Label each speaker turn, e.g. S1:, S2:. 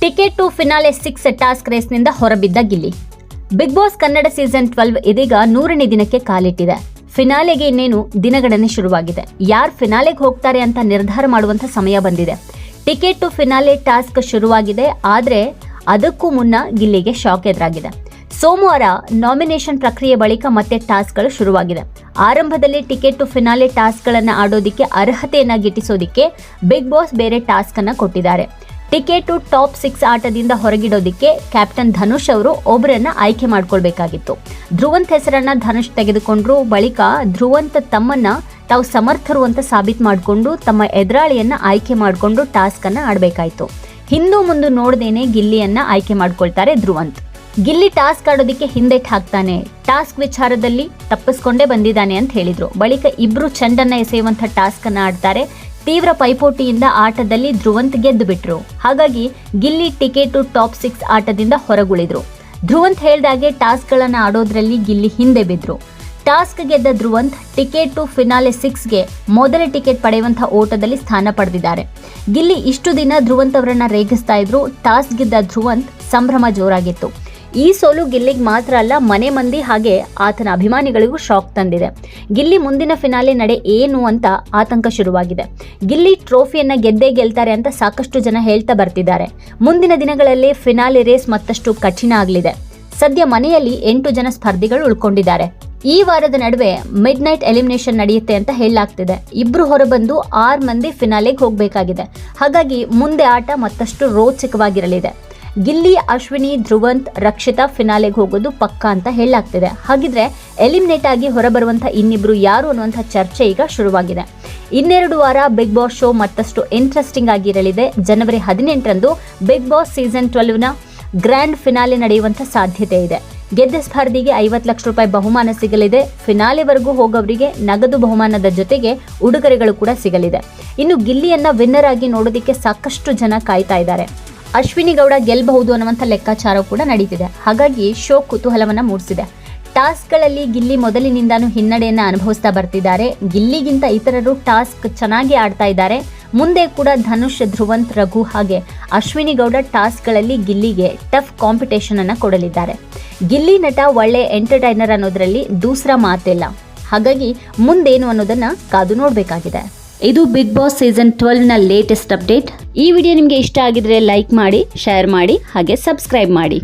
S1: Ticket to finale 6 task ರೇಸ್ನಿಂದ ಹೊರಬಿದ್ದ Gilli. Bigg Boss Kannada season 12 ಇದೀಗ 100ನೇ ದಿನಕ್ಕೆ ಕಾಲಿಟ್ಟಿದೆ. ಫಿನಾಲೆಗೆ ಇನ್ನೇನು ದಿನಗಣನೆ ಶುರುವಾಗಿದೆ. ಯಾರು ಫಿನಾಲೆಗೆ ಹೋಗ್ತಾರೆ ಅಂತ ನಿರ್ಧಾರ ಮಾಡುವಂಥ ಸಮಯ ಬಂದಿದೆ. ಟಿಕೆಟ್ ಟು ಫಿನಾಲೆ ಟಾಸ್ಕ್ ಶುರುವಾಗಿದೆ. ಆದರೆ ಅದಕ್ಕೂ ಮುನ್ನ ಗಿಲ್ಲಿಗೆ ಶಾಕ್ ಎದುರಾಗಿದೆ. ಸೋಮವಾರ ನಾಮಿನೇಷನ್ ಪ್ರಕ್ರಿಯೆ ಬಳಿಕ ಮತ್ತೆ ಟಾಸ್ಕ್ಗಳು ಶುರುವಾಗಿದೆ. ಆರಂಭದಲ್ಲಿ ಟಿಕೆಟ್ ಟು ಫಿನಾಲೆ ಟಾಸ್ಕ್ಗಳನ್ನು ಆಡೋದಕ್ಕೆ ಅರ್ಹತೆಯನ್ನು ಗಿಟ್ಟಿಸೋದಕ್ಕೆ ಬಿಗ್ ಬಾಸ್ ಬೇರೆ ಟಾಸ್ಕ್ ಅನ್ನು ಕೊಟ್ಟಿದ್ದಾರೆ. ಟಿಕೆಟ್ ಟು ಟಾಪ್ 6 ಆಟದಿಂದ ಹೊರಗಿಡೋದಕ್ಕೆ ಕ್ಯಾಪ್ಟನ್ ಧನುಷ್ ಅವರು ಒಬ್ಬರನ್ನ ಆಯ್ಕೆ ಮಾಡ್ಕೊಳ್ಬೇಕಾಗಿತ್ತು. ಧ್ರುವಂತ್ ಹೆಸರನ್ನ ಧನುಷ್ ತೆಗೆದುಕೊಂಡ್ರು. ಬಳಿಕ ಧ್ರುವಂತ್ ತಮ್ಮನ್ನ ತಾವು ಸಮರ್ಥರು ಅಂತ ಸಾಬೀತು ಮಾಡಿಕೊಂಡು ತಮ್ಮ ಎದುರಾಳಿಯನ್ನ ಆಯ್ಕೆ ಮಾಡಿಕೊಂಡು ಟಾಸ್ಕ್ ಅನ್ನ ಆಡಬೇಕಾಯಿತು. ಹಿಂದೂ ಮುಂದೆ ನೋಡದೇನೆ ಗಿಲ್ಲಿಯನ್ನ ಆಯ್ಕೆ ಮಾಡ್ಕೊಳ್ತಾರೆ ಧ್ರುವಂತ್. ಗಿಲ್ಲಿ ಟಾಸ್ಕ್ ಆಡೋದಕ್ಕೆ ಹಿಂದೆಟ್ಟು ಹಾಕ್ತಾನೆ, ಟಾಸ್ಕ್ ವಿಚಾರದಲ್ಲಿ ತಪ್ಪಿಸ್ಕೊಂಡೇ ಬಂದಿದ್ದಾನೆ ಅಂತ ಹೇಳಿದ್ರು. ಬಳಿಕ ಇಬ್ರು ಚೆಂಡನ್ನ ಎಸೆಯುವಂಥ ಟಾಸ್ಕ್ ಅನ್ನ ಆಡ್ತಾರೆ. ತೀವ್ರ ಪೈಪೋಟಿಯಿಂದ ಆಟದಲ್ಲಿ ಧ್ರುವಂತ್ ಗೆದ್ದು ಬಿಟ್ರು. ಹಾಗಾಗಿ ಗಿಲ್ಲಿ ಟಿಕೆಟ್ ಟು ಟಾಪ್ 6 ಆಟದಿಂದ ಹೊರಗುಳಿದ್ರು. ಧ್ರುವಂತ್ ಹೇಳ್ದಾಗೆ ಟಾಸ್ಕ್ಗಳನ್ನು ಆಡೋದ್ರಲ್ಲಿ ಗಿಲ್ಲಿ ಹಿಂದೆ ಬಿದ್ರು. ಟಾಸ್ಕ್ ಗೆದ್ದ ಧ್ರುವಂತ್ ಟಿಕೆಟ್ ಟು ಫಿನಾಲೆ 6ಗೆ ಮೊದಲ ಟಿಕೆಟ್ ಪಡೆಯುವಂಥ ಓಟದಲ್ಲಿ ಸ್ಥಾನ ಪಡೆದಿದ್ದಾರೆ. ಗಿಲ್ಲಿ ಇಷ್ಟು ದಿನ ಧ್ರುವಂತ್ ಅವರನ್ನ ರೇಗಿಸ್ತಾ ಇದ್ರು. ಟಾಸ್ಕ್ ಗೆದ್ದ ಧ್ರುವಂತ್ ಸಂಭ್ರಮ ಜೋರಾಗಿತ್ತು. ಈ ಸೋಲು ಗಿಲ್ಲಿಗೆ ಮಾತ್ರ ಅಲ್ಲ, ಮನೆ ಮಂದಿ ಹಾಗೆ ಆತನ ಅಭಿಮಾನಿಗಳಿಗೂ ಶಾಕ್ ತಂದಿದೆ. ಗಿಲ್ಲಿ ಮುಂದಿನ ಫಿನಾಲೆ ನಡೆ ಏನು ಅಂತ ಆತಂಕ ಶುರುವಾಗಿದೆ. ಗಿಲ್ಲಿ ಟ್ರೋಫಿಯನ್ನ ಗೆದ್ದೇ ಗೆಲ್ತಾರೆ ಅಂತ ಸಾಕಷ್ಟು ಜನ ಹೇಳ್ತಾ ಬರ್ತಿದ್ದಾರೆ. ಮುಂದಿನ ದಿನಗಳಲ್ಲಿ ಫಿನಾಲೆ ರೇಸ್ ಮತ್ತಷ್ಟು ಕಠಿಣ ಆಗಲಿದೆ. ಸದ್ಯ ಮನೆಯಲ್ಲಿ 8 ಜನ ಸ್ಪರ್ಧಿಗಳು ಉಳ್ಕೊಂಡಿದ್ದಾರೆ. ಈ ವಾರದ ನಡುವೆ ಮಿಡ್ ನೈಟ್ ಎಲಿಮಿನೇಷನ್ ನಡೆಯುತ್ತೆ ಅಂತ ಹೇಳಲಾಗ್ತಿದೆ. ಇಬ್ರು ಹೊರಬಂದು 6 ಮಂದಿ ಫಿನಾಲೆಗೆ ಹೋಗಬೇಕಾಗಿದೆ. ಹಾಗಾಗಿ ಮುಂದೆ ಆಟ ಮತ್ತಷ್ಟು ರೋಚಕವಾಗಿರಲಿದೆ. ಗಿಲ್ಲಿ, ಅಶ್ವಿನಿ, ಧ್ರುವಂತ್, ರಕ್ಷಿತಾ ಫಿನಾಲೆಗೆ ಹೋಗೋದು ಪಕ್ಕಾ ಅಂತ ಹೇಳಲಾಗ್ತಿದೆ. ಹಾಗಿದ್ರೆ ಎಲಿಮಿನೇಟ್ ಆಗಿ ಹೊರಬರುವಂಥ ಇನ್ನಿಬ್ರು ಯಾರು ಅನ್ನುವಂಥ ಚರ್ಚೆ ಈಗ ಶುರುವಾಗಿದೆ. 2 ವಾರ ಬಿಗ್ ಬಾಸ್ ಶೋ ಮತ್ತಷ್ಟು ಇಂಟ್ರೆಸ್ಟಿಂಗ್ ಆಗಿರಲಿದೆ. ಜನವರಿ 18ರಂದು ಬಿಗ್ ಬಾಸ್ ಸೀಸನ್ 12ನ ಗ್ರ್ಯಾಂಡ್ ಫಿನಾಲೆ ನಡೆಯುವಂಥ ಸಾಧ್ಯತೆ ಇದೆ. ಗೆದ್ದ ಸ್ಪರ್ಧಿಗೆ 50 ಲಕ್ಷ ರೂಪಾಯಿ ಬಹುಮಾನ ಸಿಗಲಿದೆ. ಫಿನಾಲೆವರೆಗೂ ಹೋಗೋವರಿಗೆ ನಗದು ಬಹುಮಾನದ ಜೊತೆಗೆ ಉಡುಗೊರೆಗಳು ಕೂಡ ಸಿಗಲಿದೆ. ಇನ್ನು ಗಿಲ್ಲಿಯನ್ನ ವಿನ್ನರ್ ಆಗಿ ನೋಡೋದಕ್ಕೆ ಸಾಕಷ್ಟು ಜನ ಕಾಯ್ತಾ ಇದ್ದಾರೆ. ಅಶ್ವಿನಿ ಗೌಡ ಗೆಲ್ಲಬಹುದು ಅನ್ನುವಂಥ ಲೆಕ್ಕಾಚಾರ ಕೂಡ ನಡೀತಿದೆ. ಹಾಗಾಗಿ ಶೋ ಕುತೂಹಲವನ್ನ ಮೂಡಿಸಿದೆ. ಟಾಸ್ಕ್ಗಳಲ್ಲಿ ಗಿಲ್ಲಿ ಮೊದಲಿನಿಂದಾನು ಹಿನ್ನಡೆಯನ್ನ ಅನುಭವಿಸ್ತಾ ಬರ್ತಿದ್ದಾರೆ. ಗಿಲ್ಲಿಗಿಂತ ಇತರರು ಟಾಸ್ಕ್ ಚೆನ್ನಾಗಿ ಆಡ್ತಾ ಇದ್ದಾರೆ. ಮುಂದೆ ಕೂಡ ಧನುಷ್, ಧ್ರುವಂತ್, ರಘು ಹಾಗೆ ಅಶ್ವಿನಿ ಗೌಡ ಟಾಸ್ಕ್ಗಳಲ್ಲಿ ಗಿಲ್ಲಿಗೆ ಟಫ್ ಕಾಂಪಿಟೇಷನ್ ಅನ್ನ ಕೊಡಲಿದ್ದಾರೆ. ಗಿಲ್ಲಿ ನಟ ಒಳ್ಳೆ ಎಂಟರ್ಟೈನರ್ ಅನ್ನೋದ್ರಲ್ಲಿ ದೂಸರ ಮಾತಿಲ್ಲ. ಹಾಗಾಗಿ ಮುಂದೇನು ಅನ್ನೋದನ್ನ ಕಾದು ನೋಡಬೇಕಾಗಿದೆ. ಇದು ಬಿಗ್ ಬಾಸ್ ಸೀಸನ್ 12ನ ಲೇಟೆಸ್ಟ್ ಅಪ್ಡೇಟ್. ಈ ವಿಡಿಯೋ ನಿಮಗೆ ಇಷ್ಟ ಆಗಿದ್ರೆ ಲೈಕ್ ಮಾಡಿ, ಶೇರ್ ಮಾಡಿ ಹಾಗೆ ಸಬ್ಸ್ಕ್ರೈಬ್ ಮಾಡಿ.